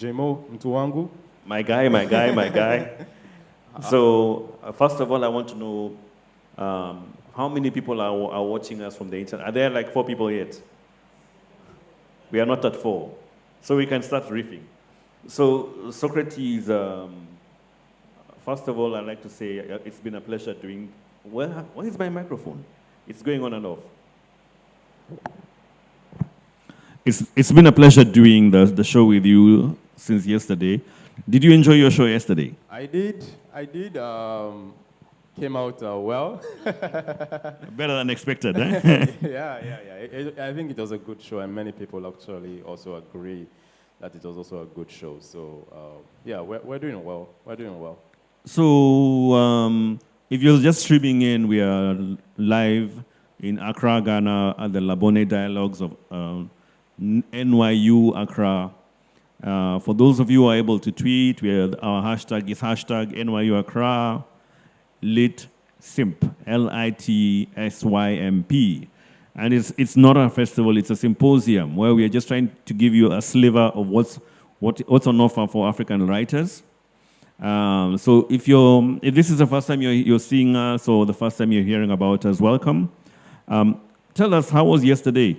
Jemo Mtuwangu. My guy, my guy, my guy. So, first of all, I want to know how many people are watching us from the internet. Are there like 4 people yet? We are not at 4. So we can start riffing. So, Socrates, first of all, I'd like to say it's been a pleasure doing. Where is my microphone? It's going on and off. It's been a pleasure doing the show with you since yesterday. Did you enjoy your show yesterday? I did. Came out well. Better than expected, eh? Yeah. I think it was a good show, and many people actually also agree that it was also a good show. So, yeah, we're doing well. We're doing well. So, if you're just streaming in, we are live in Accra, Ghana, at the Labone Dialogues of NYU Accra. For those of you who are able to tweet, our hashtag is hashtag NYU Accra Lit Simp, LITSYMP. And it's not a festival, it's a symposium where we are just trying to give you a sliver of what's on offer for African writers. So if this is the first time you're seeing us or the first time you're hearing about us, welcome. Tell us, how was yesterday?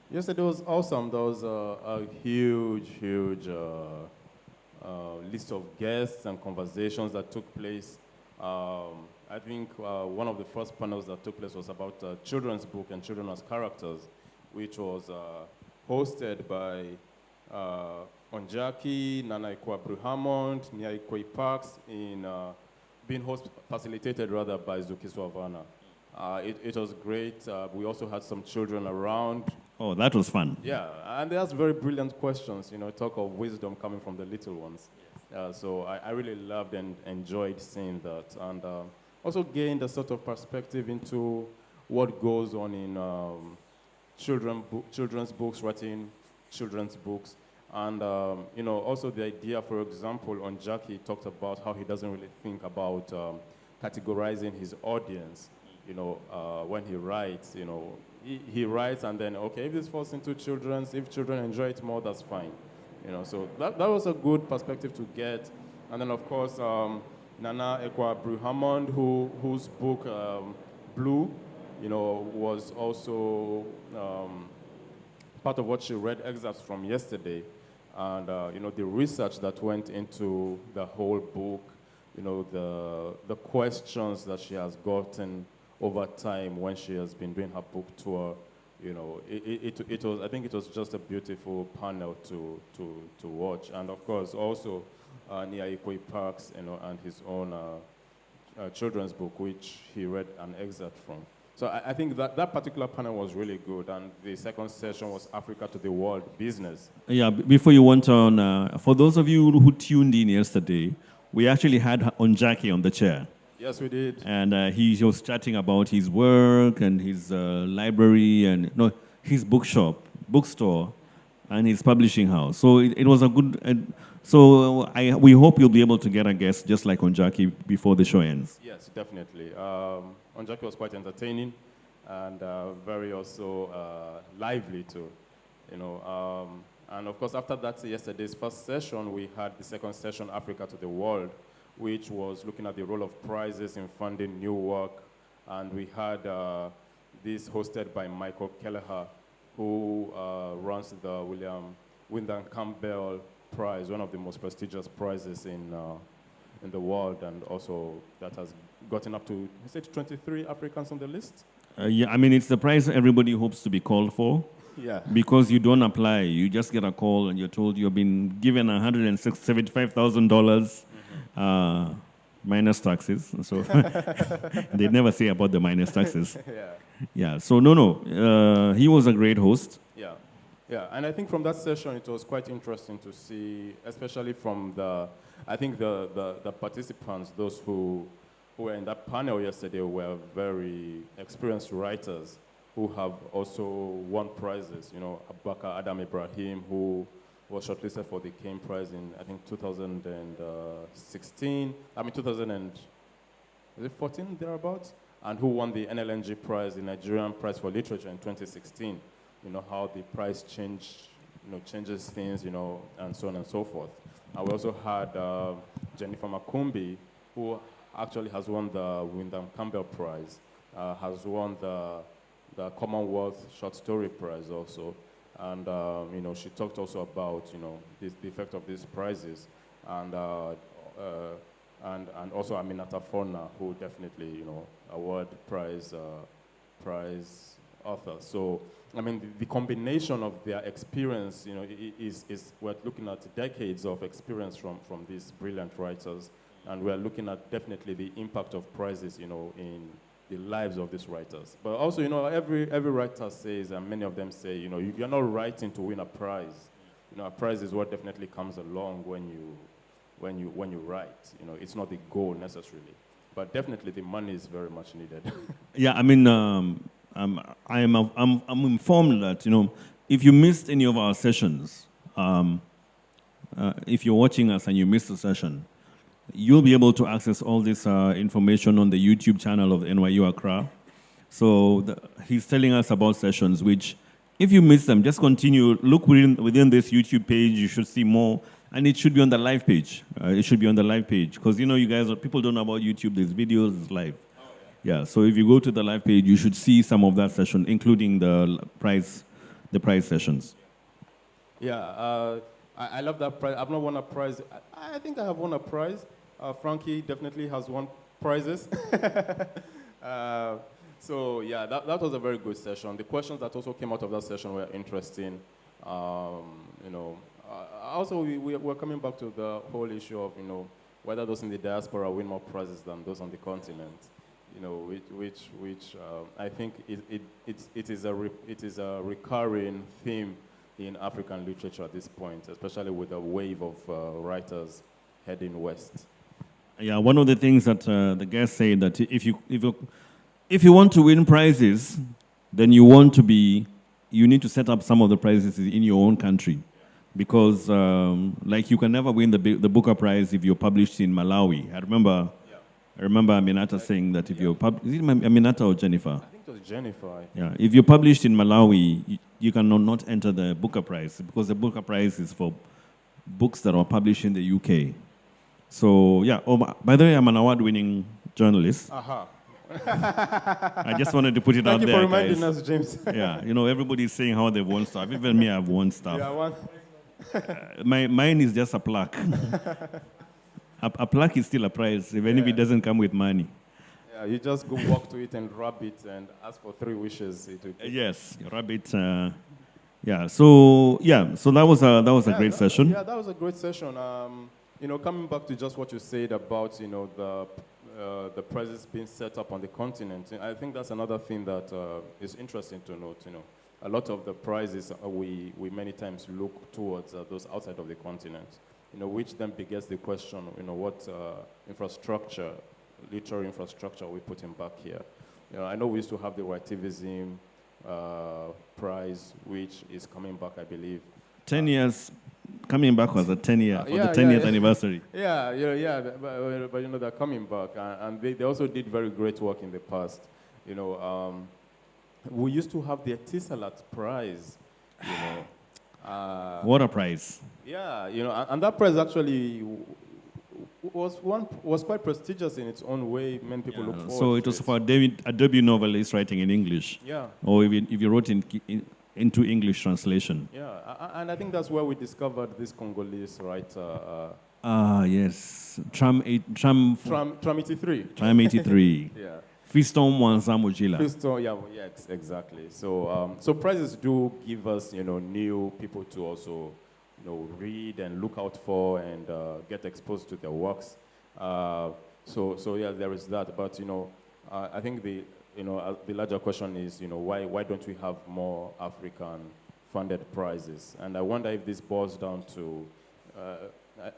Yesterday was awesome. There was a huge list of guests and conversations that took place. I think one of the first panels that took place was about children's book and children as characters, which was hosted by Onjaki, Nana Ikwa Hammond, Nia Ikwe Parks, being facilitated rather by Zuki Swavana. It was great. We also had some children around. Oh, that was fun. Yeah, and they asked very brilliant questions, talk of wisdom coming from the little ones. So I really loved and enjoyed seeing that. And also gained a sort of perspective into what goes on in children's books, writing children's books. And, also the idea, for example, on Jackie talked about how he doesn't really think about categorizing his audience. When he writes, he writes and then, okay, if this falls into if children enjoy it more, that's fine. So that was a good perspective to get. And then, of course, Nana Ekwa Hammond, whose book, Blue, was also part of what she read excerpts from yesterday. And, the research that went into the whole book, the questions that she has gotten over time when she has been doing her book tour, it was. I think it was just a beautiful panel to watch, and of course also Nia Ikwe Parks, and his own children's book, which he read an excerpt from. So I think that particular panel was really good, and the second session was Africa to the World Business. Yeah, before you went on, for those of you who tuned in yesterday, we actually had Onjaki on the chair. Yes, we did. And he was chatting about his work and his library and his bookstore, and his publishing house. So it was a good. We hope you'll be able to get a guest just like Onjaki before the show ends. Yes, definitely. Onjaki was quite entertaining and very also lively too. And of course, after that, yesterday's first session, we had the second session, Africa to the World, which was looking at the role of prizes in funding new work. And we had this hosted by Michael Kelleher, who runs the William Wyndham Campbell Prize, one of the most prestigious prizes in the world, and also that has gotten up to, 23 Africans on the list? Yeah, I mean, it's the prize everybody hopes to be called for. Yeah. Because you don't apply, you just get a call and you're told you've been given $175,000 minus taxes. So they never say about the minus taxes. Yeah. So he was a great host. Yeah. And I think from that session, it was quite interesting to see, especially from the participants, those who were in that panel yesterday were very experienced writers who have also won prizes. Abubakar Adam Ibrahim, who was shortlisted for the Kane Prize in, I think, 2014, thereabouts, and who won the NLNG Prize, the Nigerian Prize for Literature in 2016. How the prize changed changes things, and so on and so forth. And we also had Jennifer Makumbi, who actually has won the Wyndham Campbell Prize, has won the Commonwealth Short Story Prize also. And, she talked also about, the effect of these prizes. And also Aminata Fona, who definitely, award prize author. So, the combination of their experience, is we're looking at decades of experience from these brilliant writers, and we're looking at definitely the impact of prizes, in the lives of these writers. But also, every writer says, and many of them say, you're not writing to win a prize. A prize is what definitely comes along when you write. It's not the goal necessarily, but definitely the money is very much needed. Yeah, I'm informed that if you missed any of our sessions, if you're watching us and you missed a session, you'll be able to access all this information on the YouTube channel of NYU Accra. So he's telling us about sessions, which if you missed them, just continue, look within this YouTube page, you should see more, and it should be on the live page. It should be on the live page, because you guys, people don't know about YouTube, there's videos, it's live. Yeah, so if you go to the live page, you should see some of that session, including the prize sessions. Yeah, I love that prize. I've not won a prize. I think I have won a prize. Frankie definitely has won prizes. So yeah, that was a very good session. The questions that also came out of that session were interesting. Also, we're coming back to the whole issue of whether those in the diaspora win more prizes than those on the continent. Which I think it is a recurring theme in African literature at this point, especially with a wave of writers heading west. Yeah, one of the things that the guest said that if you want to win prizes, then you need to set up some of the prizes in your own country, because like you can never win the Booker Prize if you're published in Malawi. I remember Aminata saying that if you're is it Aminata or Jennifer? I think it was Jennifer. Yeah, if you're published in Malawi, you cannot enter the Booker Prize, because the Booker Prize is for books that are published in the UK. So yeah. Oh, by the way, I'm an award-winning journalist. I just wanted to put it out there, guys. Thank you for reminding us, James. Yeah, everybody's saying how they've won stuff. Even me, I've won stuff. Yeah, mine is just a plaque. A plaque is still a prize, even if it doesn't come with money. Yeah, you just go walk to it and rub it and ask for 3 wishes. Yes, you rub it. So that was a great session. Yeah, that was a great session. Coming back to just what you said about the prizes being set up on the continent, I think that's another thing that is interesting to note. A lot of the prizes we many times look towards those outside of the continent. Which then begets the question, what infrastructure, literary infrastructure, we put in back here. I know we used to have the Writivism prize, which is coming back, I believe. 10 years, coming back was a 10-year, for the 10th anniversary. Yeah, but they're coming back, and they also did very great work in the past. We used to have the Etisalat prize, What a prize. Yeah, and that prize actually was quite prestigious in its own way. Many people look forward to it. So it was for a debut novelist writing in English. Yeah. Or if you wrote into English translation. Yeah, and I think that's where we discovered this Congolese writer. Yes. Tram 83. Tram 83. Yeah. Fiston Mwanzamujila. Fiston, yeah, exactly. So prizes do give us, new people to also, read and look out for and get exposed to their works. So yeah, there is that. But I think the larger question is, why don't we have more African-funded prizes? And I wonder if this boils down to,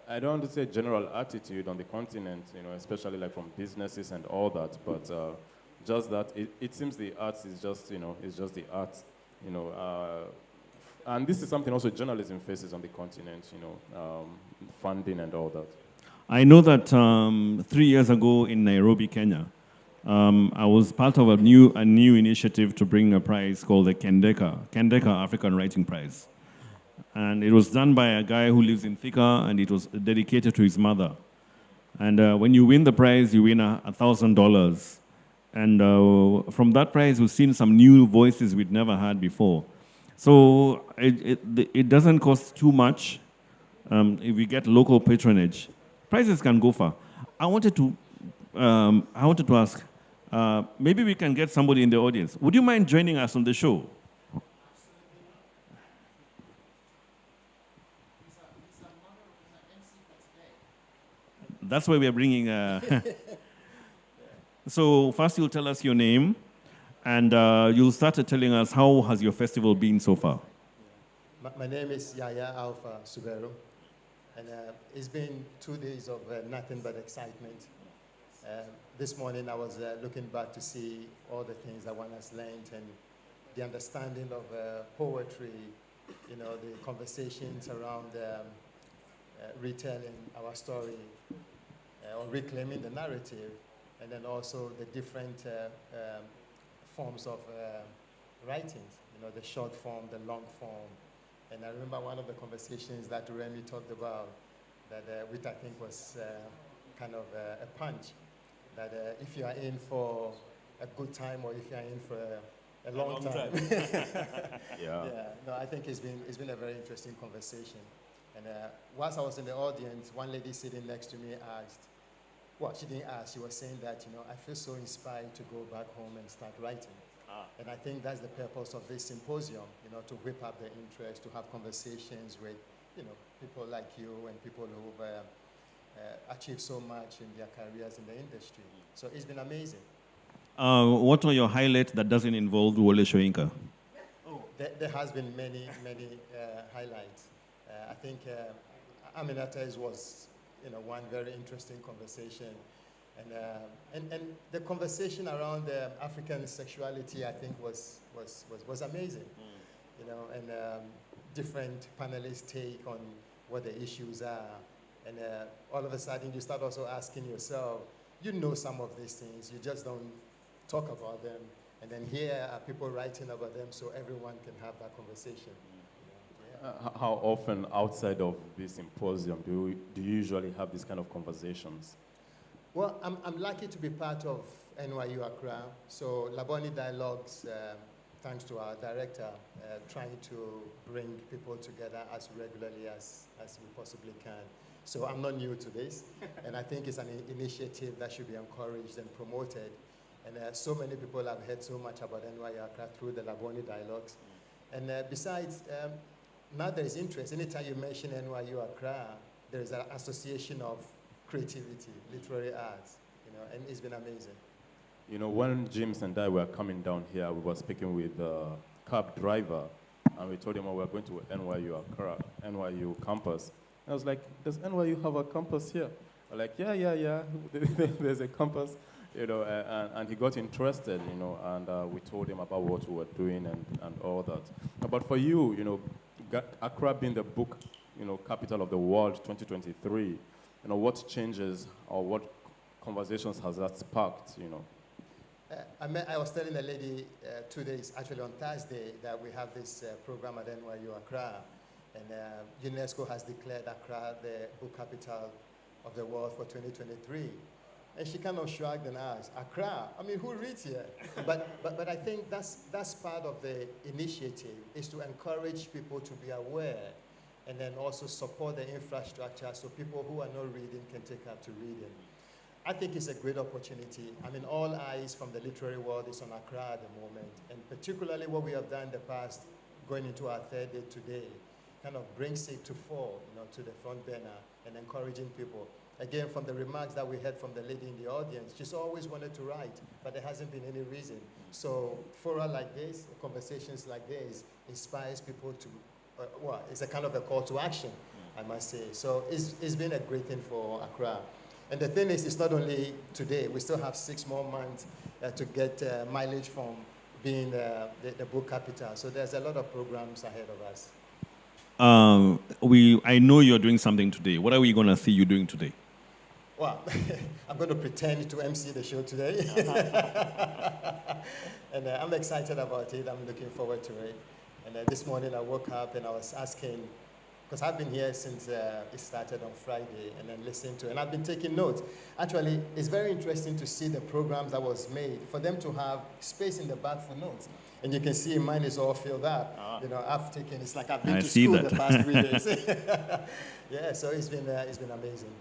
I don't want to say general attitude on the continent, especially like from businesses and all that, but just that it seems the arts is just, it's just the arts, and this is something also journalism faces on the continent, funding and all that. I know that 3 years ago in Nairobi, Kenya, I was part of a new initiative to bring a prize called the Kendeka African Writing Prize. And it was done by a guy who lives in Thika, and it was dedicated to his mother. And when you win the prize, you win $1,000. And from that prize, we've seen some new voices we'd never heard before. So it doesn't cost too much if we get local patronage. Prices can go far. I wanted to ask, maybe we can get somebody in the audience. Would you mind joining us on the show? That's why we are bringing. So first, you'll tell us your name, and you'll start telling us how has your festival been so far. My name is Yaya Alpha Suberu, and it's been 2 days of nothing but excitement. This morning, I was looking back to see all the things that one has learned and the understanding of poetry, the conversations around retelling our story or reclaiming the narrative, and then also the different forms of writings, the short form, the long form. And I remember one of the conversations that Remy talked about, which I think was kind of a punch, that if you are in for a good time or if you are in for a long time. Yeah. No, I think it's been a very interesting conversation. And whilst I was in the audience, one lady sitting next to me asked, well, she didn't ask, she was saying that, I feel so inspired to go back home and start writing. And I think that's the purpose of this symposium, to whip up the interest, to have conversations with, people like you and people who've achieved so much in their careers in the industry. So it's been amazing. What are your highlights that doesn't involve Wole Soyinka? There has been many highlights. I think Aminata's was, one very interesting conversation. And the conversation around African sexuality, I think, was amazing. And different panelists' take on what the issues are. And all of a sudden, you start also asking yourself, some of these things, you just don't talk about them. And then here are people writing about them so everyone can have that conversation. How often outside of this symposium do you usually have these kind of conversations? Well, I'm lucky to be part of NYU Accra. So Labone Dialogues, thanks to our director, trying to bring people together as regularly as we possibly can. So I'm not new to this, and I think it's an initiative that should be encouraged and promoted. And so many people have heard so much about NYU Accra through the Labone Dialogues. And besides, now there is interest. Anytime you mention NYU Accra, there is an association of creativity, literary arts, and it's been amazing. When James and I were coming down here, we were speaking with the cab driver, and we told him, we're going to NYU Accra, NYU campus. I was like, does NYU have a campus here? I'm like, yeah, there's a campus, and he got interested, and we told him about what we were doing and all that. But for you, Accra being the book, capital of the world 2023, what changes or what conversations has that sparked, I was telling a lady 2 days, actually on Thursday, that we have this program at NYU Accra, and UNESCO has declared Accra the book capital of the world for 2023. And she kind of shrugged and asked, Accra? I mean, who reads here? but I think that's part of the initiative, is to encourage people to be aware and then also support the infrastructure so people who are not reading can take up to reading. I think it's a great opportunity. I mean, all eyes from the literary world is on Accra at the moment, and particularly what we have done in the past, going into our third day today, kind of brings it to fore, to the front burner and encouraging people. Again, from the remarks that we heard from the lady in the audience, she's always wanted to write, but there hasn't been any reason. So fora like this, conversations like this, inspires people to, it's a kind of a call to action, I must say. So it's been a great thing for Accra. And the thing is, it's not only today. We still have 6 more months to get mileage from being the book capital. So there's a lot of programs ahead of us. I know you're doing something today. What are we going to see you doing today? Well, I'm going to pretend to MC the show today. And I'm excited about it. I'm looking forward to it. And this morning I woke up and I was asking because I've been here since it started on Friday and then listening to it, and I've been taking notes. Actually, it's very interesting to see the programs that was made, for them to have space in the back for notes. And you can see mine is all filled up. I've taken, it's like I've been to school the past 3 days. Yeah, so it's been amazing.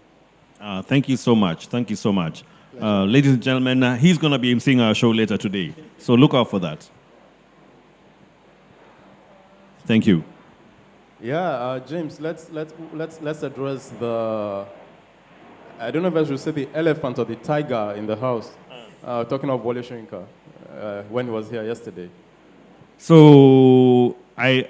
Thank you so much. Thank you so much. Ladies and gentlemen, he's going to be emceeing our show later today. So look out for that. Thank you. Yeah, James, let's address the, I don't know if I should say the elephant or the tiger in the house. Talking of Wole Soyinka, when he was here yesterday. So I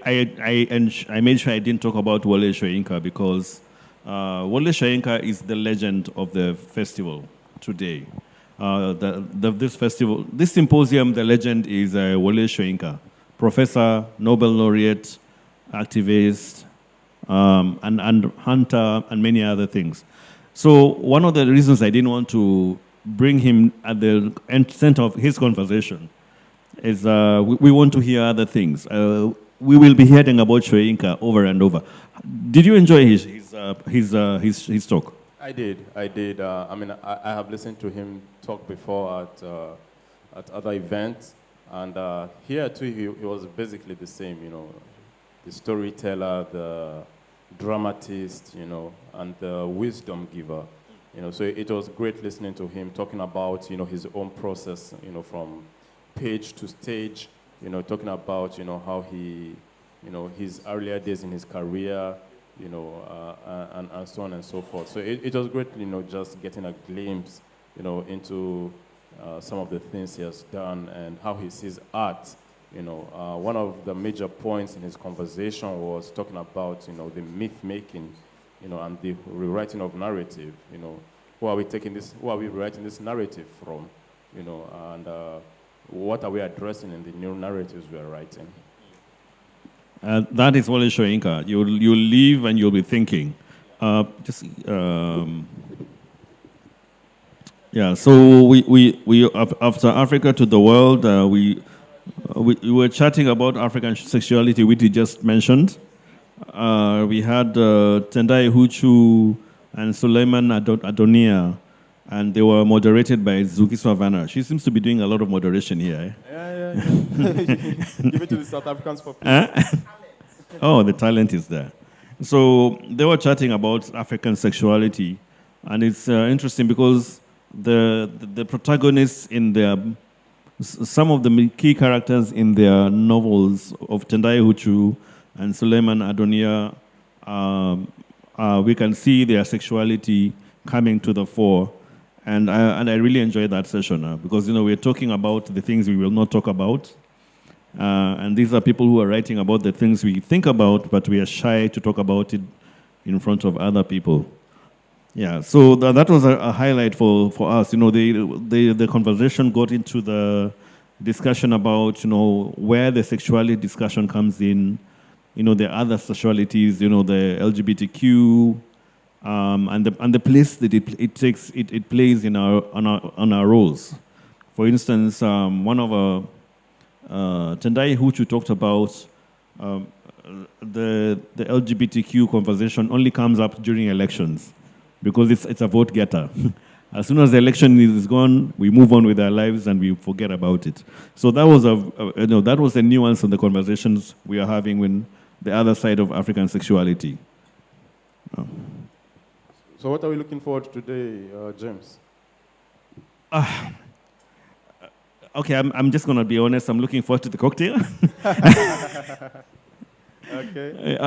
made sure I didn't talk about Wole Soyinka because Wole Soyinka is the legend of the festival today. This symposium, the legend is Wole Soyinka, professor, Nobel laureate, activist, and hunter, and many other things. So one of the reasons I didn't want to bring him at the center of his conversation is we want to hear other things. We will be hearing about Soyinka over and over. Did you enjoy his talk? I did. I mean, I have listened to him talk before at other events, and here too he was basically the same. The storyteller, the dramatist, and the wisdom giver. So it was great listening to him talking about his own process, from page to stage, talking about how he, his earlier days in his career, and so on and so forth. So it was great, just getting a glimpse, into some of the things he has done and how he sees art. One of the major points in his conversation was talking about, the myth making, and the rewriting of narrative. Who are we writing this narrative from? And what are we addressing in the new narratives we are writing? That is Wole Soyinka. You'll leave and you'll be thinking. Yeah. So we after Africa to the world, we were chatting about African sexuality, which you just mentioned. We had Tendai Huchu and Suleiman Adonia, and they were moderated by Zuki Swavana. She seems to be doing a lot of moderation here. Eh? Yeah. Give it to the South Africans for peace. Oh, the talent is there. So they were chatting about African sexuality, and it's interesting because the protagonists in some of the key characters in their novels of Tendai Huchu and Suleiman Adonia, we can see their sexuality coming to the fore. And I really enjoyed that session because, we're talking about the things we will not talk about. And these are people who are writing about the things we think about, but we are shy to talk about it in front of other people. Yeah, so that was a highlight for us. The conversation got into the discussion about, where the sexuality discussion comes in, the other sexualities, the LGBTQ, and the place that it plays in our roles. For instance, one of our Tendai Huchu talked about the LGBTQ conversation only comes up during elections because it's a vote getter. As soon as the election is gone, we move on with our lives and we forget about it. So that was that was a nuance of the conversations we are having with the other side of African sexuality. So what are we looking forward to today, James? Okay, I'm just going to be honest. I'm looking forward to the cocktail. Okay.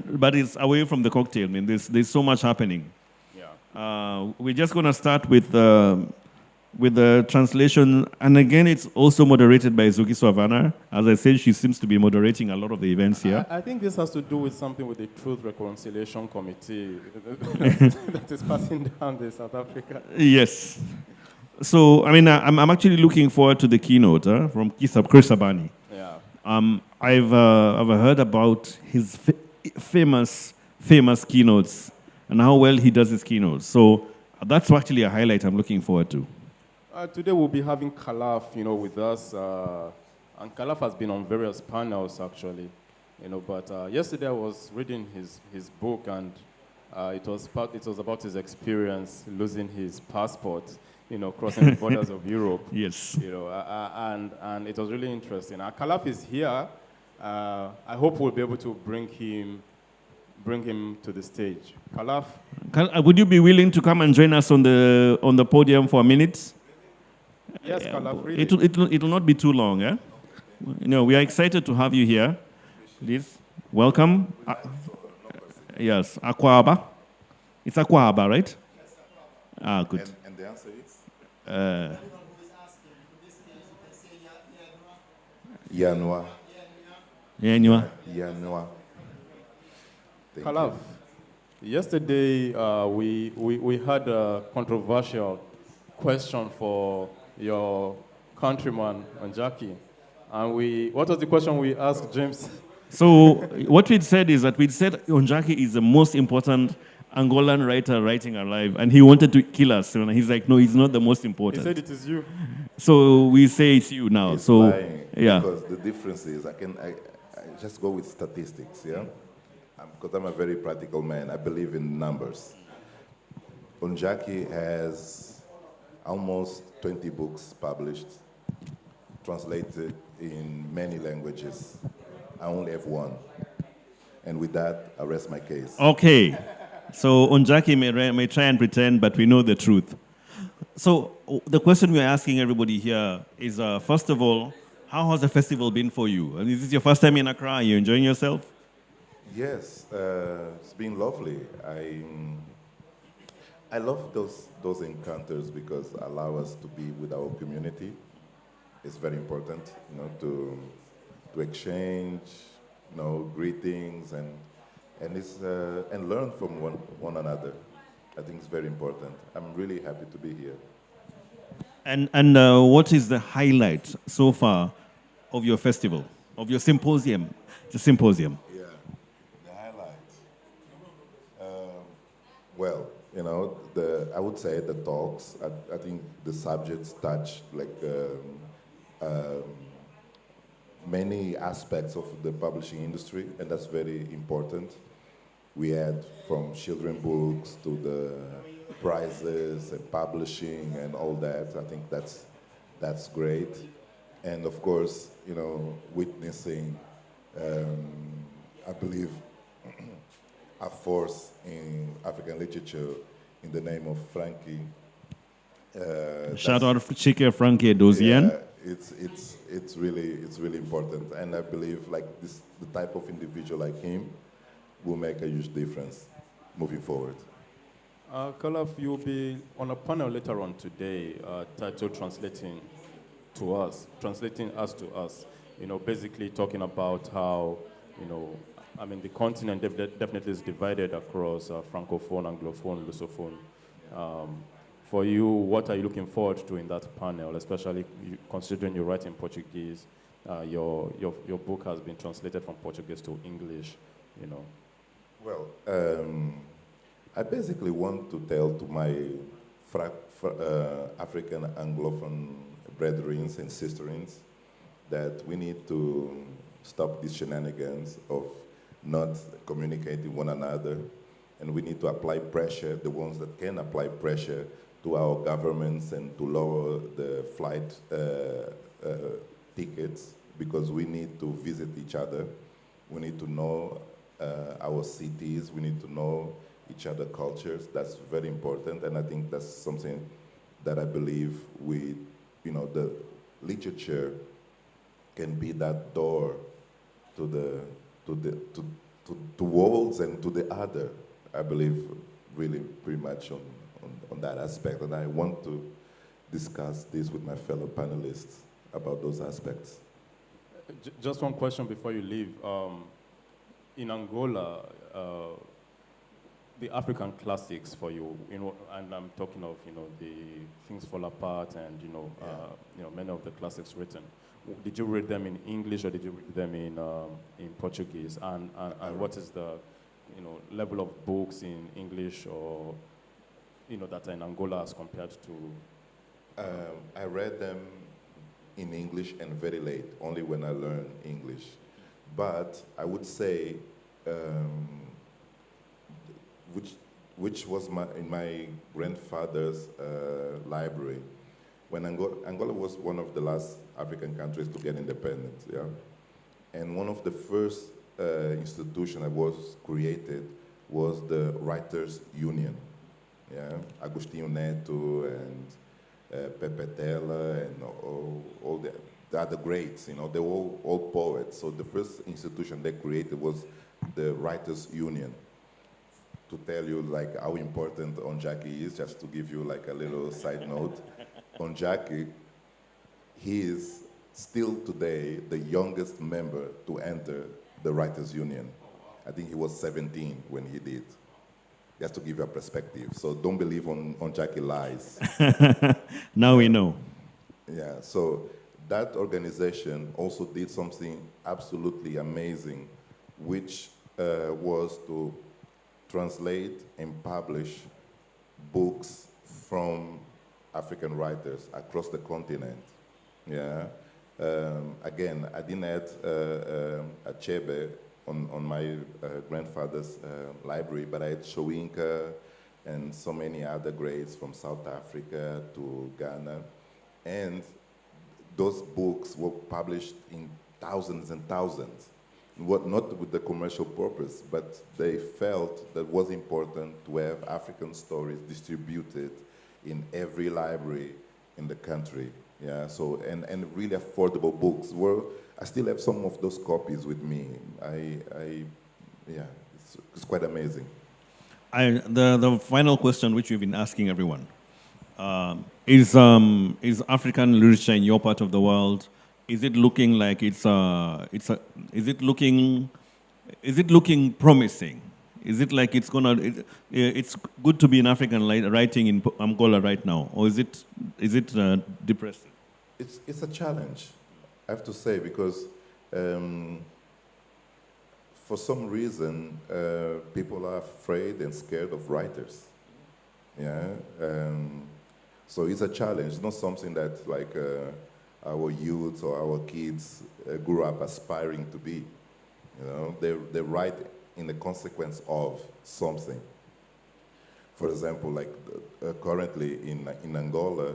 But it's away from the cocktail. I mean, there's so much happening. Yeah. We're just going to start with the translation. And again, it's also moderated by Zuki Swavana. As I said, she seems to be moderating a lot of the events here. I think this has to do with something with the Truth Reconciliation Committee that is passing down in South Africa. Yes. So, I mean, I'm actually looking forward to the keynote from Chris Abani. Yeah. I've heard about his famous keynotes and how well he does his keynotes. So that's actually a highlight I'm looking forward to. Today we'll be having Khalaf, with us. And Khalaf has been on various panels, actually, But yesterday I was reading his book, and it was about his experience losing his passport, crossing the borders of Europe. Yes. And it was really interesting. Kalaf is here. I hope we'll be able to bring him to the stage. Kalaf. Would you be willing to come and join us on the podium for a minute? Yes, Kalaf, really. It will not be too long, eh? We are excited to have you here. Please, welcome. Yes, Akwaba. It's Akwaba, right? Yes, Akwaba. Ah, good. And the answer is? Anyone who is asking, in this case, you can say Yanua. Yanua. Yanua. Kalaf, yesterday we had a controversial question for your countryman, Onjaki. And what was the question we asked James? So what we'd said is that Onjaki is the most important Angolan writer writing alive, and he wanted to kill us. And he's like, no, he's not the most important. He said it is you. So we say it's you now. He's so lying, yeah. Because the difference is, I just go with statistics, yeah? Because I'm a very practical man. I believe in numbers. Onjaki has almost 20 books published, translated in many languages. I only have one. And with that, I rest my case. Okay. So Onjaki may try and pretend, but we know the truth. So the question we're asking everybody here is, first of all, how has the festival been for you? And is this your first time in Accra? Are you enjoying yourself? Yes, it's been lovely. I love those encounters because allow us to be with our community. It's very important, to exchange, greetings and learn from one another. I think it's very important. I'm really happy to be here. And what is the highlight so far of your festival, of your symposium? The symposium. Yeah, the highlight. Well, I would say the talks. I think the subjects touch many aspects of the publishing industry, and that's very important. We had from children books to the prizes and publishing and all that. I think that's great. And of course, witnessing, I believe, a force in African literature in the name of Frankie. Shout out to Chike Frankie Dozien. Yeah, it's really important, and I believe the type of individual like him will make a huge difference moving forward. Kalaf, you'll be on a panel later on today titled Translating Us to Us. Basically talking about how, the continent definitely is divided across Francophone, Anglophone, Lusophone. For you, what are you looking forward to in that panel, especially considering you write in Portuguese? Your book has been translated from Portuguese to English, Well, I basically want to tell to my African Anglophone brethren and sisterins that we need to stop these shenanigans of not communicating one another, and we need to apply pressure, the ones that can apply pressure to our governments and to lower the flight tickets, because we need to visit each other. We need to know our cities. We need to know each other cultures. That's very important, and I think that's something that I believe the literature can be that door to worlds and to the other. I believe really pretty much on that aspect, and I want to discuss this with my fellow panelists about those aspects. Just one question before you leave. In Angola, the African classics for you, and I'm talking of, the Things Fall Apart and, many of the classics written. Did you read them in English or did you read them in Portuguese? And what is the, level of books in English or, that are in Angola as compared to? I read them in English and very late, only when I learned English. But I would say, um, which was in my grandfather's library, when Angola was one of the last African countries to get independence, yeah? And one of the first institutions that was created was the Writers' Union, yeah? Agostinho Neto and Pepe Tela and all the other greats, you know, they were all poets. So the first institution they created was the Writers' Union. To tell you like how important Onjaki is, just to give you like a little side note, Onjaki, he is still today the youngest member to enter the Writers' Union. I think he was 17 when he did. Just to give you a perspective. So don't believe Onjaki lies. Now we know. Yeah, so that organization also did something absolutely amazing, which was to translate and publish books from African writers across the continent. Yeah. Again, I didn't add Achebe on my grandfather's library, but I had Showinka and so many other greats from South Africa to Ghana. And those books were published in thousands and thousands. Not with the commercial purpose, but they felt that it was important to have African stories distributed in every library in the country. Yeah, so, and really affordable books. I still have some of those copies with me. Yeah, it's quite amazing. The final question, which we've been asking everyone, is African literature in your part of the world, is it looking like is it looking promising? Is it like it's good to be an African writing in Angola right now, or is it depressing? It's a challenge, I have to say, because for some reason people are afraid and scared of writers. Yeah, so it's a challenge. It's not something that like our youth or our kids grew up aspiring to be. You know, they write in the consequence of something. For example, like currently in Angola,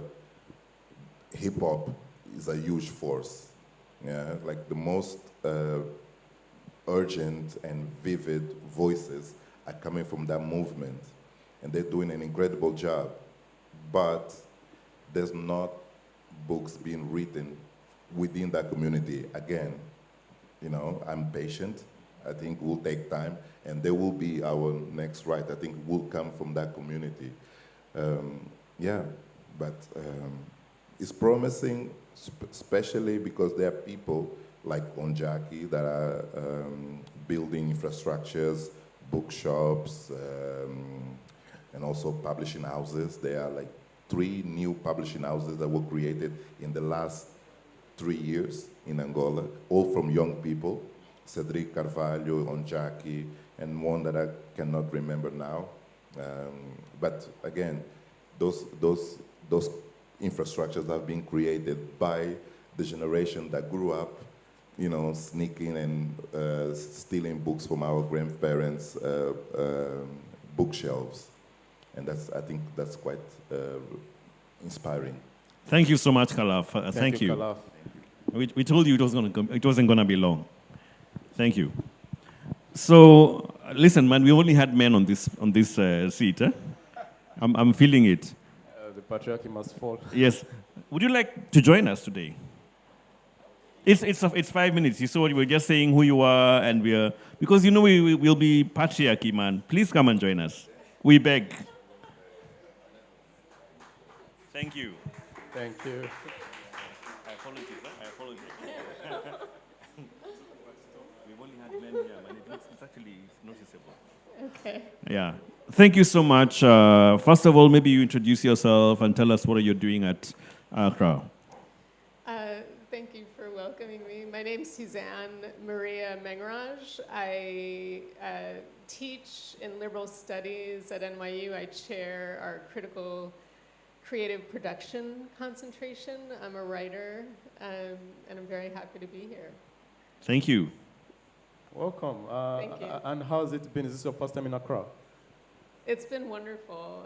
hip hop is a huge force. Yeah, like the most urgent and vivid voices are coming from that movement, and they're doing an incredible job. But there's not books being written within that community. Again, you know, I'm patient. I think it will take time, and there will be our next write. I think will come from that community. Yeah, but it's promising, especially because there are people like Onjaki that are building infrastructures, bookshops, and also publishing houses. There are like 3 new publishing houses that were created in the last 3 years in Angola, all from young people. Cedric Carvalho, Onjaki, and one that I cannot remember now. But again, those infrastructures have been created by the generation that grew up, you know, sneaking and stealing books from our grandparents' bookshelves. And I think that's quite inspiring. Thank you so much, Khalaf. Thank you. Khalaf. We told you it wasn't going to be long. Thank you. So, listen, man, we only had men on this seat. Eh? I'm feeling it. The patriarchy must fall. Yes. Would you like to join us today? It's 5 minutes. You saw we were just saying who you are, and because you know we'll be patriarchy, man. Please come and join us. We beg. Thank you. Thank you. I apologize. We've only had men here, man. It's actually noticeable. Okay. Yeah. Thank you so much. First of all, maybe you introduce yourself and tell us what you're doing at Accra. Thank you for welcoming me. My name's Suzanne Maria Mengraj. I teach in liberal studies at NYU. I chair our critical creative production concentration. I'm a writer, and I'm very happy to be here. Thank you. Welcome. Thank you. And how's it been? Is this your first time in Accra? It's been wonderful.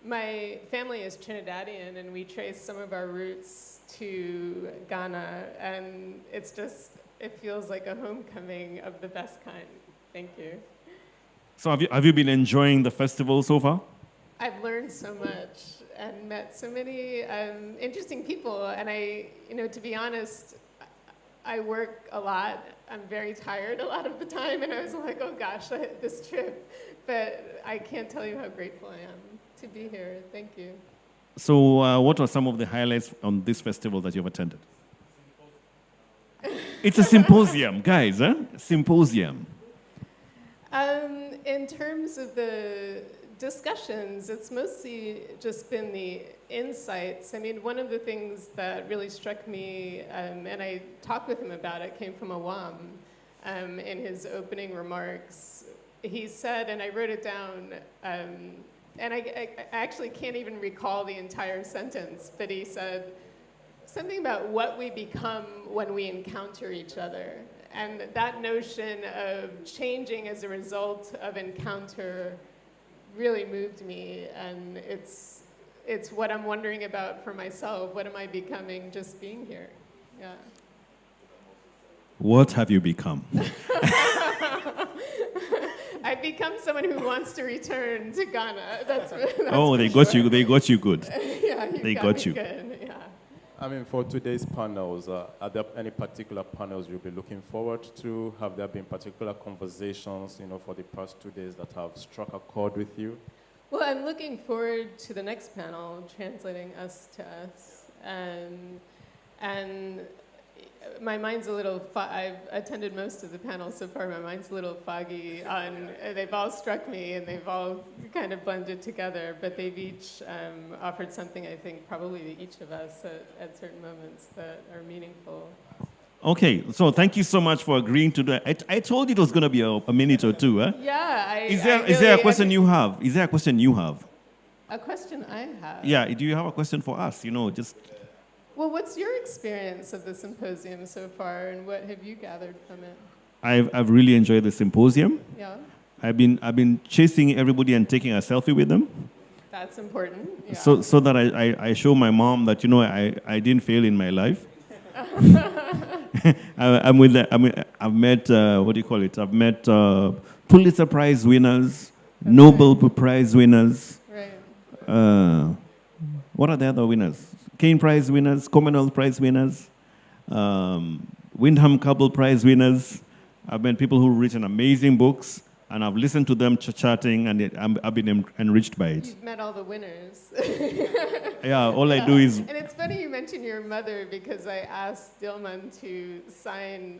My family is Trinidadian, and we trace some of our roots to Ghana, and it feels like a homecoming of the best kind. Thank you. So have you been enjoying the festival so far? I've learned so much and met so many interesting people, and to be honest, I work a lot. I'm very tired a lot of the time, and I was like, oh gosh, this trip. But I can't tell you how grateful I am to be here. Thank you. So what are some of the highlights on this festival that you've attended? It's a symposium, guys, huh? Symposium. In terms of the discussions, it's mostly just been the insights. I mean, one of the things that really struck me, and I talked with him about it, came from Awam. In his opening remarks, he said, and I wrote it down, and I actually can't even recall the entire sentence, but he said something about what we become when we encounter each other. And that notion of changing as a result of encounter really moved me, and it's what I'm wondering about for myself. What am I becoming just being here? Yeah. What have you become? I've become someone who wants to return to Ghana. That's Oh, they got you. They got you good. Yeah, They got you. Good. Yeah. I mean, for today's panels, are there any particular panels you'll be looking forward to? Have there been particular conversations, for the past 2 days that have struck a chord with you? Well, I'm looking forward to the next panel, Translating Us to Us. And my mind's a little, I've attended most of the panels so far, my mind's a little foggy they've all struck me and they've all kind of blended together, but they've each offered something, I think, probably to each of us at certain moments that are meaningful. Okay, so thank you so much for agreeing to that. I told you it was going to be a minute or two, huh? Yeah, Is there a question you have? Is there a question you have? A question I have? Yeah, do you have a question for us? Just... Well, what's your experience of the symposium so far, and what have you gathered from it? I've really enjoyed the symposium. Yeah. I've been chasing everybody and taking a selfie with them. That's important. Yeah. So that I show my mom that I didn't fail in my life. I've met what do you call it? I've met Pulitzer Prize winners, Nobel Prize winners. Right. What are the other winners? Kane Prize winners, Commonwealth Prize winners, Wyndham Cabell Prize winners. I've met people who've written amazing books, and I've listened to them chatting, and I've been enriched by it. You've met all the winners. Yeah, all I do is... And it's funny you mention your mother, because I asked Dilman to sign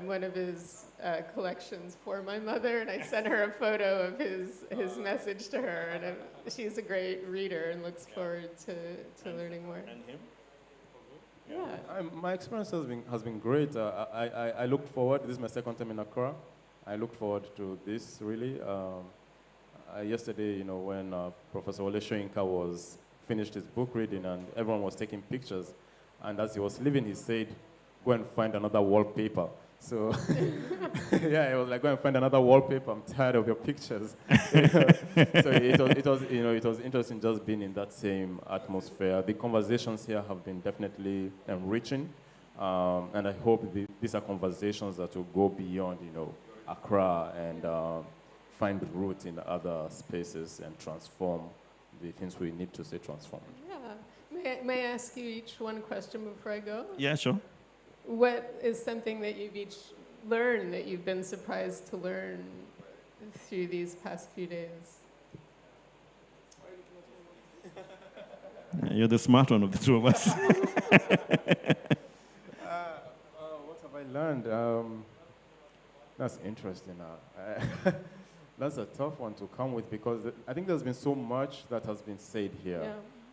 one of his collections for my mother, and I sent her a photo of his message to her, and she's a great reader and looks forward to learning more. And him? Yeah. My experience has been great. I looked forward. This is my second time in Accra. I looked forward to this, really. Yesterday, when Professor Wole Soyinka was finished his book reading and everyone was taking pictures, and as he was leaving, he said, "Go and find another wallpaper." So, yeah, it was like, "Go and find another wallpaper. I'm tired of your pictures." So it was interesting just being in that same atmosphere. The conversations here have been definitely enriching, and I hope these are conversations that will go beyond, Accra and find root in other spaces and transform the things we need to say transformed. Yeah. May I ask you each one question before I go? Yeah, sure. What is something that you've each learned that you've been surprised to learn through these past few days? You're the smart one of the two of us. What have I learned? That's interesting. That's a tough one to come with, because I think there's been so much that has been said here,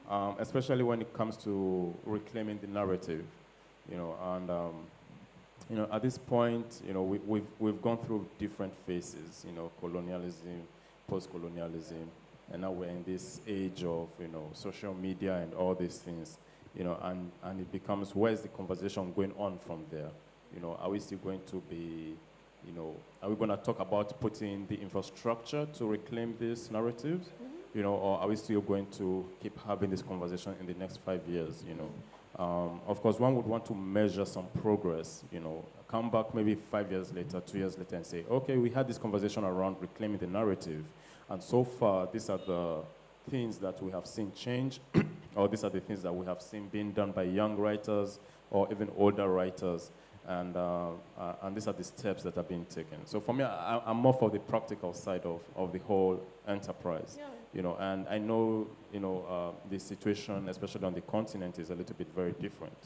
Yeah. Especially when it comes to reclaiming the narrative. At this point, we've gone through different phases, colonialism, post-colonialism, and now we're in this age of, social media and all these things, and it becomes, where's the conversation going on from there? Are we still going to be You know, are we going to talk about putting the infrastructure to reclaim these narratives? You know, or are we still going to keep having this conversation in the next 5 years? You know, of course, one would want to measure some progress. You know, come back maybe 5 years later, 2 years later, and say, okay, we had this conversation around reclaiming the narrative, and so far, these are the things that we have seen change, or these are the things that we have seen being done by young writers or even older writers, and these are the steps that are being taken. So for me, I'm more for the practical side of the whole enterprise. Yeah. You know, and I know, you know, the situation, especially on the continent, is a little bit very different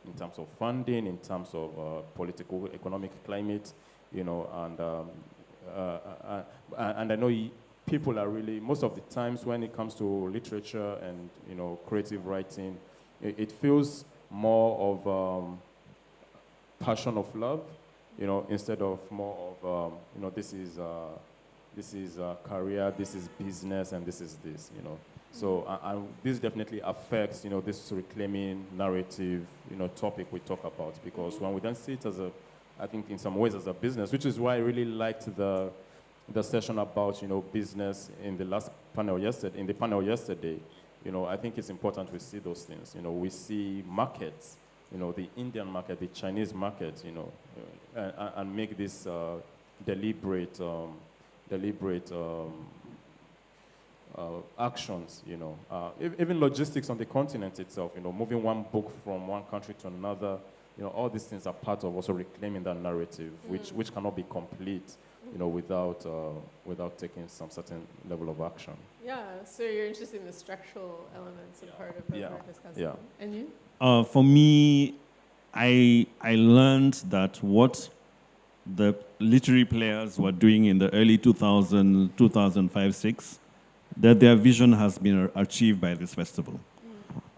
in terms of funding, in terms of political, economic climate, you know, and I know people are really, most of the times when it comes to literature and, you know, creative writing, it feels more of passion of love, you know, instead of more of, you know, this is career, this is business, and this is this, you know. So this definitely affects, you know, this reclaiming narrative, you know, topic we talk about, because when we don't see it as a, I think in some ways as a business, which is why I really liked the session about, you know, business in the last panel yesterday, you know, I think it's important we see those things. You know, we see markets, you know, the Indian market, the Chinese market, you know, and make this deliberate actions, you know. Even logistics on the continent itself, you know, moving one book from one country to another, you know, all these things are part of also reclaiming that narrative, which cannot be complete, you know, without taking some certain level of action. Yeah, so you're interested in the structural elements of part of what we're discussing. Yeah. And you? For me, I learned that what the literary players were doing in the early 2005-6, that their vision has been achieved by this festival.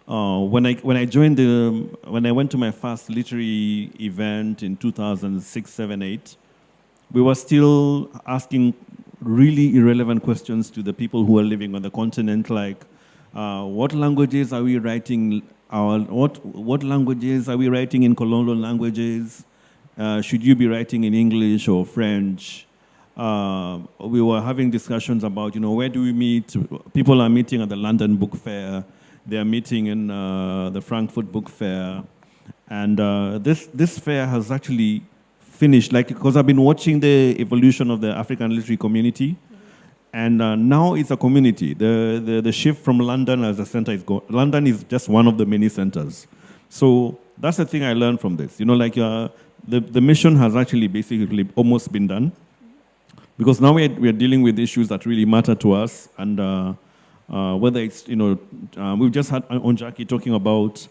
When I went to my first literary event in 2006, 7, 8, we were still asking really irrelevant questions to the people who are living on the continent, like what languages are we writing? What languages are we writing in colonial languages? Should you be writing in English or French? We were having discussions about, you know, where do we meet? People are meeting at the London Book Fair. They are meeting in the Frankfurt Book Fair. And this fair has actually finished, like, because I've been watching the evolution of the African literary community. And now it's a community. The shift from London as a center is going. London is just one of the many centers. So that's the thing I learned from this. You know, like the mission has actually basically almost been done. Because now we're dealing with issues that really matter to us. And whether it's, you know, we've just had on Jackie talking about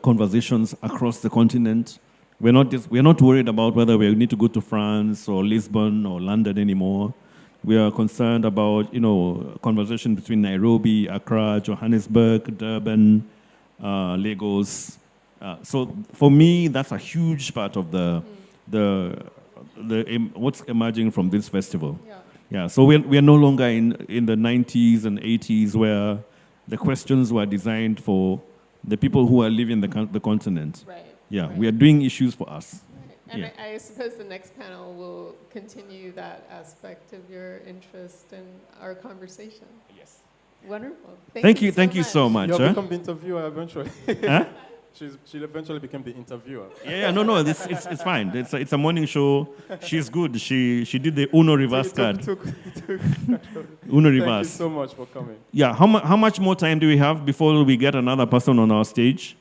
conversations across the continent. We're not worried about whether we need to go to France or Lisbon or London anymore. We are concerned about, you know, conversation between Nairobi, Accra, Johannesburg, Durban, Lagos. So for me, that's a huge part of what's emerging from this festival. Yeah. So we are no longer in the 90s and 80s where the questions were designed for the people who are living the continent. Right. Yeah, right. We are doing issues for us. Right. And Yeah. I suppose the next panel will continue that aspect of your interest in our conversation. Yes. Wonderful. Thank you so much. You'll become the interviewer eventually. Huh? She eventually became the interviewer. No, it's fine. It's a morning show. She's good. She did the Uno reverse card. Uno reverse. Thank you so much for coming. Yeah, how much more time do we have before we get another person on our stage?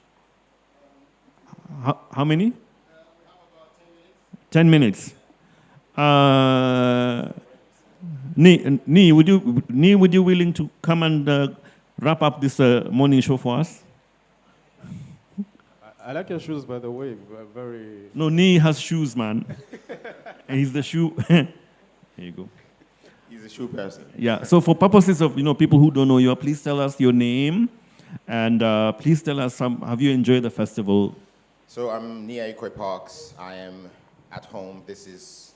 How many? We have about 10 minutes. 10 minutes. Nee, would you willing to come and wrap up this morning show for us? I like your shoes, by the way. Very. No, Nee has shoes, man. He's the shoe. Here you go. He's a shoe person. Yeah. So for purposes of, you know, people who don't know you, please tell us your name, and please tell us have you enjoyed the festival? So I'm Nia Ikwe Parks. I am at home. This is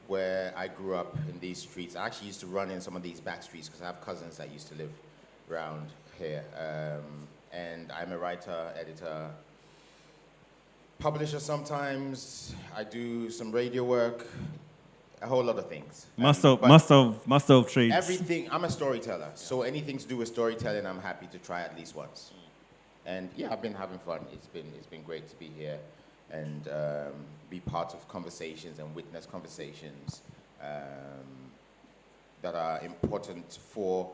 where I grew up, in these streets. I actually used to run in some of these back streets because I have cousins that used to live around here. And I'm a writer, editor, publisher sometimes. I do some radio work, a whole lot of things. Master of trades. Everything. I'm a storyteller, so anything to do with storytelling, I'm happy to try at least once. And yeah, I've been having fun. It's been great to be here and be part of conversations and witness conversations that are important for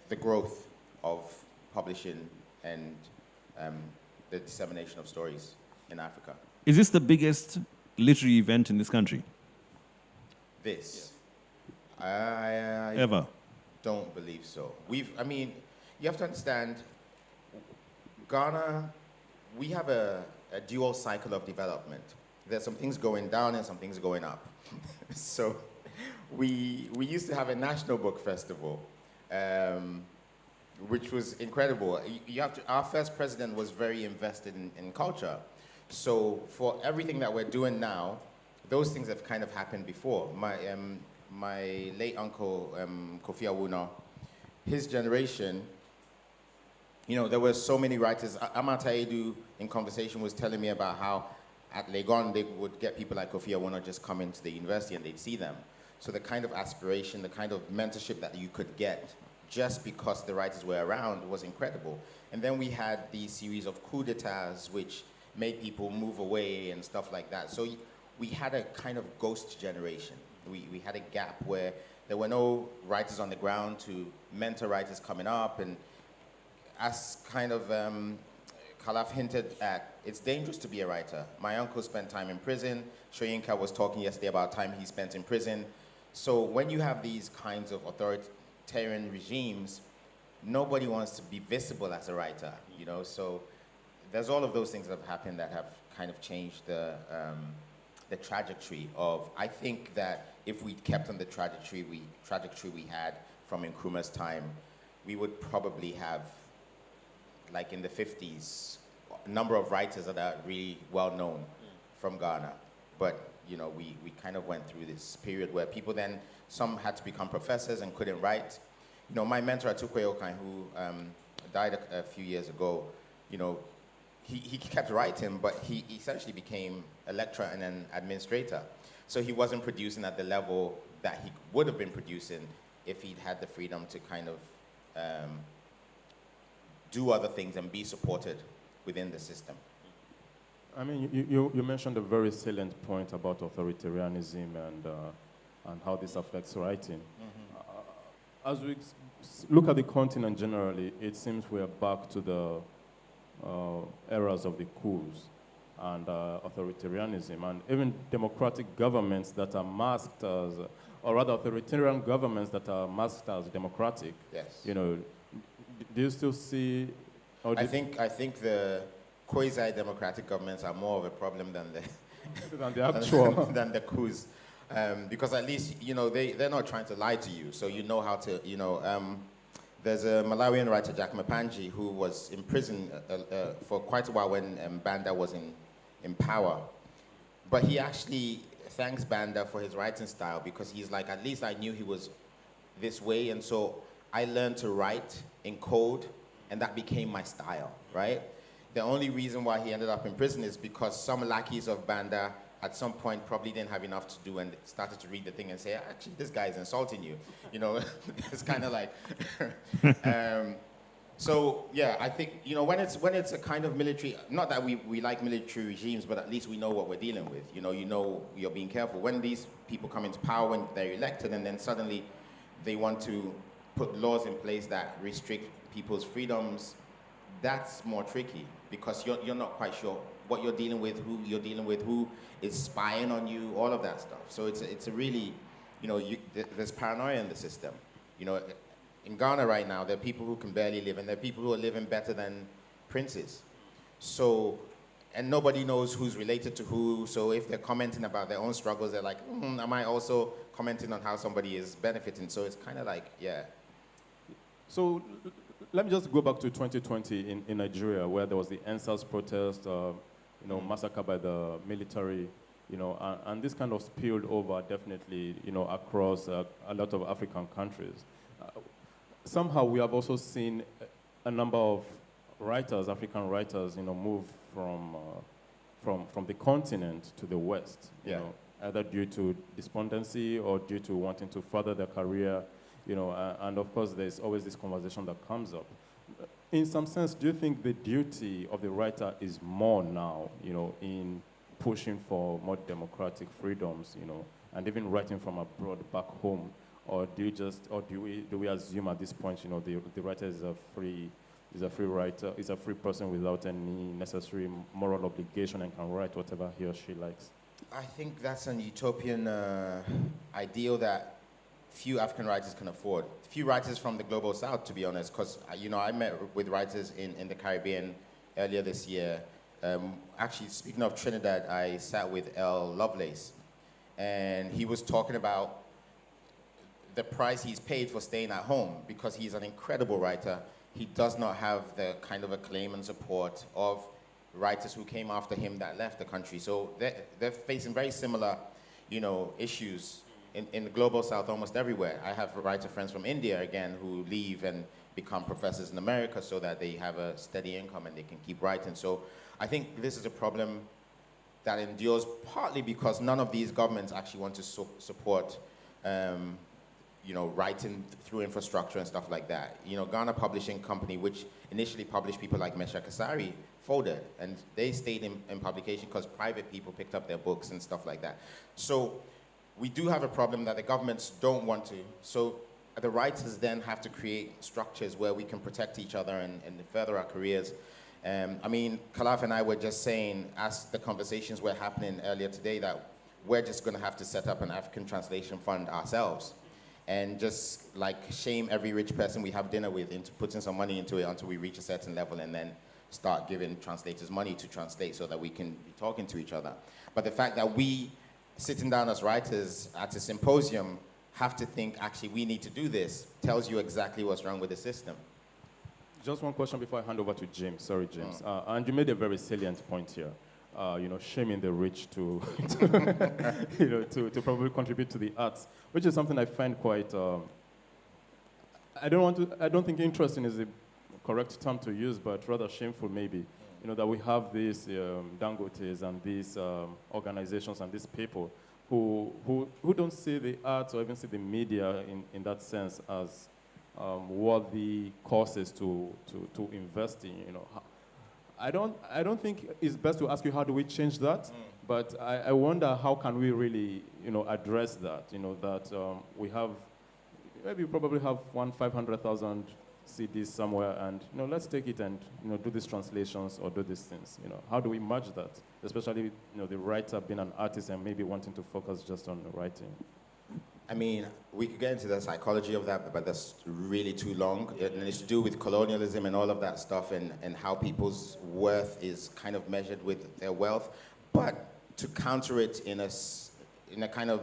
the growth of publishing and the dissemination of stories in Africa. Is this the biggest literary event in this country? This. I Ever? don't believe so. I mean, you have to understand, Ghana, we have a dual cycle of development. There's some things going down and some things going up. So we used to have a national book festival, which was incredible. Our first president was very invested in culture. So for everything that we're doing now, those things have kind of happened before. My late uncle, Kofi Awuno, his generation, there were so many writers. Amata Edu, in conversation, was telling me about how at Labone they would get people like Kofi Awuno just come into the university and they'd see them. So the kind of aspiration, the kind of mentorship that you could get just because the writers were around was incredible. And then we had these series of coups d'etats which made people move away and stuff like that. So we had a kind of ghost generation. We had a gap where there were no writers on the ground to mentor writers coming up. And as kind of Khalaf hinted at, it's dangerous to be a writer. My uncle spent time in prison. Shoyinka was talking yesterday about time he spent in prison. So when you have these kinds of authoritarian regimes, nobody wants to be visible as a writer, So there's all of those things that have happened that have kind of changed the trajectory of. I think that if we kept on the trajectory we had from Nkrumah's time, we would probably have, like in the 50s, a number of writers that are really well known from Ghana. But we kind of went through this period where people then, some had to become professors and couldn't write. My mentor, Atukwe Okan, who died a few years ago, he kept writing, but he essentially became a lecturer and an administrator. So he wasn't producing at the level that he would have been producing if he'd had the freedom to kind of do other things and be supported within the system. I mean, you mentioned a very salient point about authoritarianism and how this affects writing. Mm-hmm. As we look at the continent generally, it seems we are back to the eras of the coups and authoritarianism, and even democratic governments that are masked as, or rather authoritarian governments that are masked as democratic. Yes. Do you still see? I think the quasi-democratic governments are more of a problem than the actual than the coups, because at least they're not trying to lie to you, so you know how to There's a Malawian writer, Jack Mapanji, who was in prison for quite a while when Banda was in power. But he actually thanks Banda for his writing style because he's like, at least I knew he was this way, and so I learned to write in code, and that became my style, right? The only reason why he ended up in prison is because some lackeys of Banda at some point probably didn't have enough to do and started to read the thing and say, actually, this guy is insulting you. It's kind of like, so yeah, I think, when it's a kind of military, not that we like military regimes, but at least we know what we're dealing with. You're being careful. When these people come into power, when they're elected, and then suddenly they want to put laws in place that restrict people's freedoms, that's more tricky because you're not quite sure what you're dealing with, who you're dealing with, who is spying on you, all of that stuff. So it's a really, there's paranoia in the system. In Ghana right now, there are people who can barely live, and there are people who are living better than princes. So, and nobody knows who's related to who, so if they're commenting about their own struggles, they're like, am I also commenting on how somebody is benefiting? So it's kind of like, yeah. So let me just go back to 2020 in Nigeria, where there was the NSAS protest, massacre by the military, and this kind of spilled over definitely, across a lot of African countries. Somehow we have also seen a number of writers, African writers, move from the continent to the West. Yeah. either due to despondency or due to wanting to further their career, and of course there's always this conversation that comes up. In some sense, do you think the duty of the writer is more now, in pushing for more democratic freedoms, and even writing from abroad back home, or do we assume at this point, the writer is a free writer, is a free person without any necessary moral obligation and can write whatever he or she likes? I think that's an utopian ideal that few African writers can afford. Few writers from the global south, to be honest, because I met with writers in the Caribbean earlier this year. Actually, speaking of Trinidad, I sat with L. Lovelace, and he was talking about the price he's paid for staying at home because he's an incredible writer. He does not have the kind of acclaim and support of writers who came after him that left the country. So they're facing very similar, issues in the global south almost everywhere. I have writer friends from India, again, who leave and become professors in America so that they have a steady income and they can keep writing. So I think this is a problem that endures partly because none of these governments actually want to support writing through infrastructure and stuff like that. Ghana Publishing Company, which initially published people like Mesha Kasari, folded, and they stayed in publication because private people picked up their books and stuff like that. So we do have a problem that the governments don't want to. So the writers then have to create structures where we can protect each other and further our careers. Kalaf and I were just saying, as the conversations were happening earlier today, that we're just going to have to set up an African translation fund ourselves and just shame every rich person we have dinner with into putting some money into it until we reach a certain level, and then start giving translators money to translate so that we can be talking to each other. But the fact that we, sitting down as writers at a symposium, have to think, actually, we need to do this, tells you exactly what's wrong with the system. Just one question before I hand over to James. Sorry, James. And you made a very salient point here. Shaming the rich to probably contribute to the arts, which is something I find quite. I don't think interesting is the correct term to use, but rather shameful maybe. That we have these Dangotes and these organizations and these people who don't see the arts or even see the media in that sense as worthy causes to invest in. I don't think it's best to ask you how do we change that, but I wonder how can we really address that. That we have maybe probably have 500,000 CDs somewhere, and let's take it and do these translations or do these things. How do we merge that, especially the writer being an artist and maybe wanting to focus just on the writing? We could get into the psychology of that, but that's really too long. And it's to do with colonialism and all of that stuff, and how people's worth is kind of measured with their wealth. But to counter it in a kind of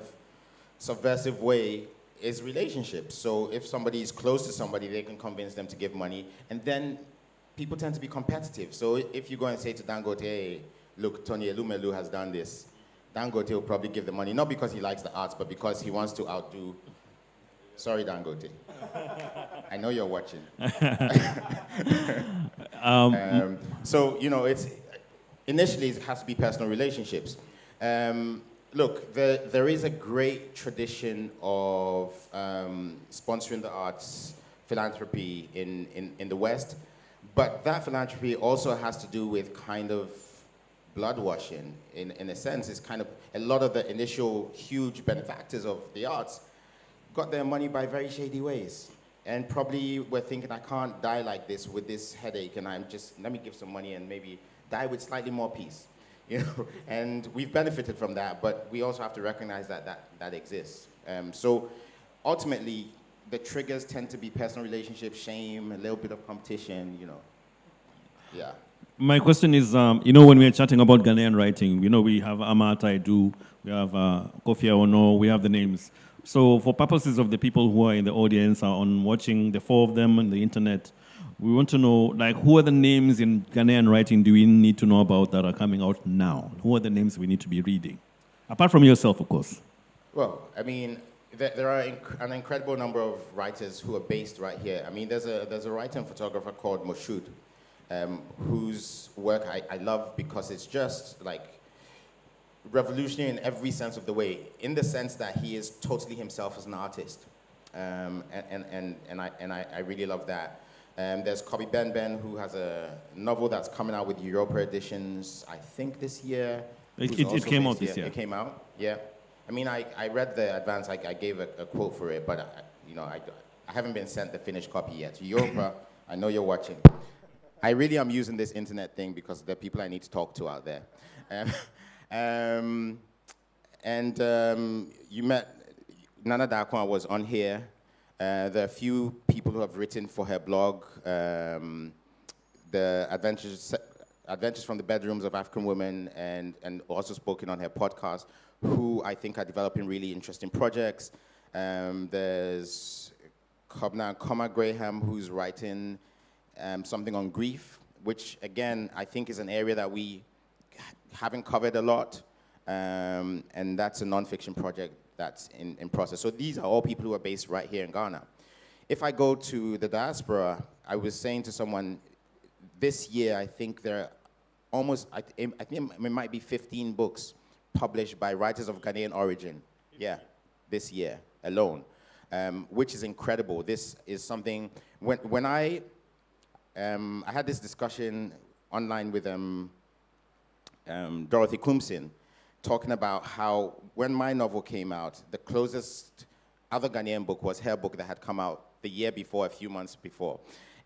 subversive way is relationships. So if somebody is close to somebody, they can convince them to give money, and then people tend to be competitive. So if you go and say to Dangote, hey, look, Tony Elumelu has done this, Dangote will probably give the money, not because he likes the arts, but because he wants to outdo. Sorry, Dangote. I know you're watching. It's initially it has to be personal relationships. Look, there is a great tradition of sponsoring the arts, philanthropy in the West, but that philanthropy also has to do with kind of blood washing. In a sense, it's kind of a lot of the initial huge benefactors of the arts got their money by very shady ways, and probably were thinking, I can't die like this with this headache, and let me give some money and maybe die with slightly more peace. And we've benefited from that, but we also have to recognize that exists. So ultimately, the triggers tend to be personal relationships, shame, a little bit of competition, Yeah. My question is, when we are chatting about Ghanaian writing, we have Amat Aidu, we have Kofi Ono, we have the names. So for purposes of the people who are in the audience or on watching, the four of them on the internet, we want to know, who are the names in Ghanaian writing do we need to know about that are coming out now? Who are the names we need to be reading? Apart from yourself, of course. Well, there are an incredible number of writers who are based right here. There's a writer and photographer called Moshood, whose work I love because it's just revolutionary in every sense of the way, in the sense that he is totally himself as an artist. I really love that. There's Kobe Ben, who has a novel that's coming out with Europa editions, I think this year. It came out this year. It came out, yeah. I mean, I read the advance, I gave a quote for it, but I haven't been sent the finished copy yet. Europa, I know you're watching. I really am using this internet thing because there are people I need to talk to out there. You met, Nana Dakwa was on here. There are a few people who have written for her blog, the Adventures from the Bedrooms of African Women, and also spoken on her podcast, who I think are developing really interesting projects. There's Coma Graham, who's writing something on grief, which again, I think is an area that we haven't covered a lot. And that's a nonfiction project that's in process. So these are all people who are based right here in Ghana. If I go to the diaspora, I was saying to someone, this year I think there are almost, I think it might be 15 books published by writers of Ghanaian origin. Yeah, this year alone, which is incredible. This is something, when I had this discussion online with Dorothy Kumsin, talking about how when my novel came out, the closest other Ghanaian book was her book that had come out the year before, a few months before.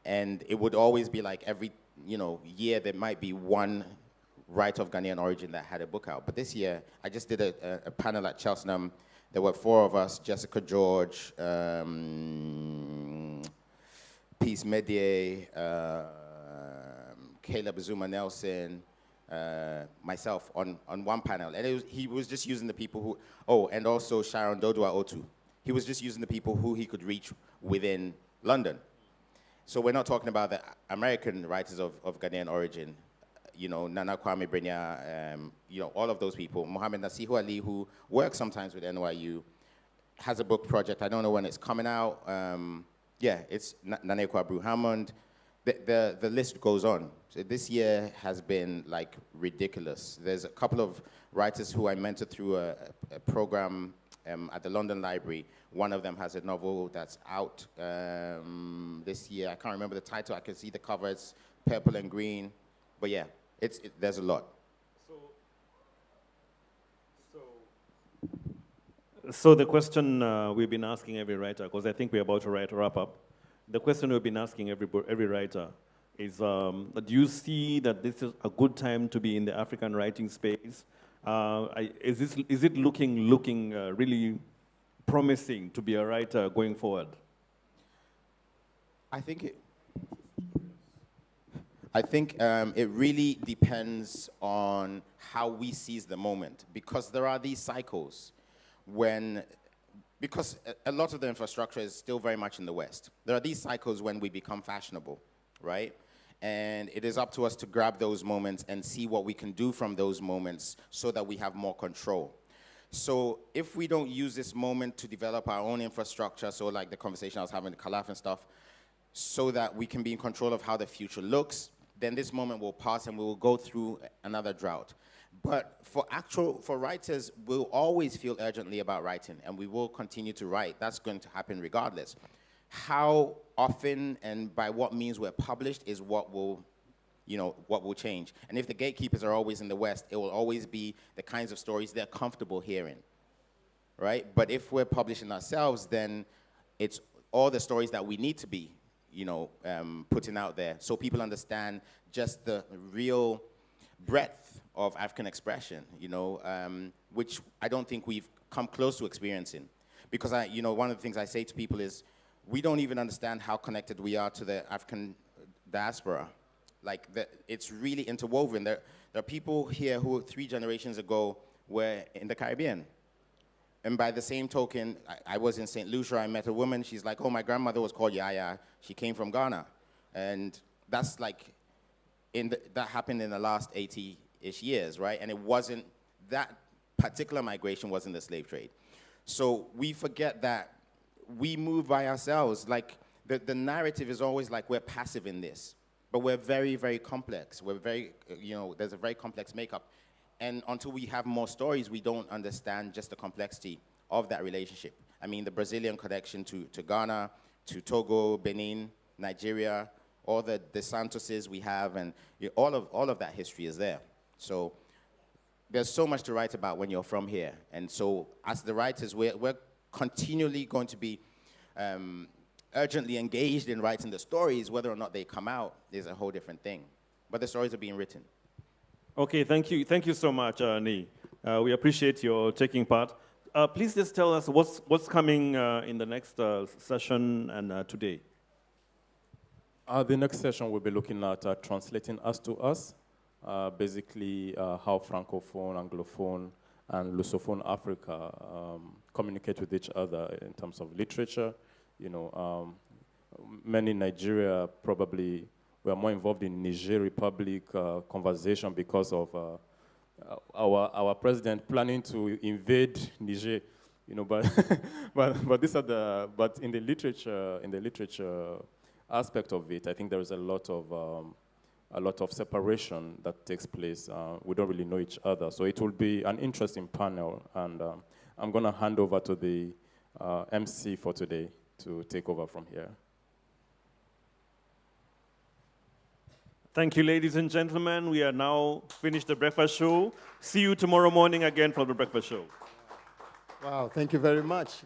And it would always be like every year there might be one writer of Ghanaian origin that had a book out. But this year, I just did a panel at Cheltenham. There were 4 of us, Jessica George, Peace Medier, Caleb Zuma Nelson, myself on one panel. And he was just using the people who, and also Sharon Dodua Otu. He was just using the people who he could reach within London. So we're not talking about the American writers of Ghanaian origin, Nana Kwame Brenya, all of those people. Mohammed Nasihu Ali, who works sometimes with NYU, has a book project. I don't know when it's coming out. It's Nanekwa Brew Hammond. The list goes on. So this year has been like ridiculous. There's a couple of writers who I mentored through a program at the London Library. One of them has a novel that's out this year. I can't remember the title. I can see the cover. It's purple and green. But yeah, there's a lot. So the question we've been asking every writer, because I think we're about to wrap up. The question we've been asking every writer is, do you see that this is a good time to be in the African writing space? Is it looking really promising to be a writer going forward? I think it really depends on how we seize the moment, because there are these cycles because a lot of the infrastructure is still very much in the West. There are these cycles when we become fashionable, right? And it is up to us to grab those moments and see what we can do from those moments so that we have more control. So if we don't use this moment to develop our own infrastructure, so like the conversation I was having with Kalaf and stuff, so that we can be in control of how the future looks, then this moment will pass and we will go through another drought. But for writers, we'll always feel urgently about writing, and we will continue to write. That's going to happen regardless. How often and by what means we're published is what will change. And if the gatekeepers are always in the West, it will always be the kinds of stories they're comfortable hearing, right? But if we're publishing ourselves, then it's all the stories that we need to be, putting out there, so people understand just the real breadth of African expression, which I don't think we've come close to experiencing. Because one of the things I say to people is, we don't even understand how connected we are to the African diaspora. It's really interwoven. There are people here who 3 generations ago were in the Caribbean. And by the same token, I was in St. Lucia, I met a woman, she's like, oh, my grandmother was called Yaya, she came from Ghana. And that's that happened in the last 80-ish years, right? And it wasn't, that particular migration wasn't the slave trade. So we forget that we move by ourselves. The narrative is always like we're passive in this, but we're very, very complex. We're very, there's a very complex makeup. And until we have more stories, we don't understand just the complexity of that relationship. I mean, the Brazilian connection to Ghana, to Togo, Benin, Nigeria, all the Santoses we have, and all of that history is there. So there's so much to write about when you're from here. And so as the writers, we're continually going to be urgently engaged in writing the stories. Whether or not they come out is a whole different thing. But the stories are being written. Okay, thank you. Thank you so much, Nee. We appreciate your taking part. Please just tell us what's coming in the next session and today. The next session we'll be looking at translating us to us, basically how Francophone, Anglophone, and Lusophone Africa communicate with each other in terms of literature. You know, many in Nigeria probably were more involved in Niger Republic conversation because of our president planning to invade Niger. You know, but but these are but in the literature aspect of it, I think there is a lot of separation that takes place. We don't really know each other, so it will be an interesting panel. And I'm going to hand over to the MC for today to take over from here. Thank you, ladies and gentlemen. We are now finished the breakfast show. See you tomorrow morning again for the breakfast show. Wow, thank you very much.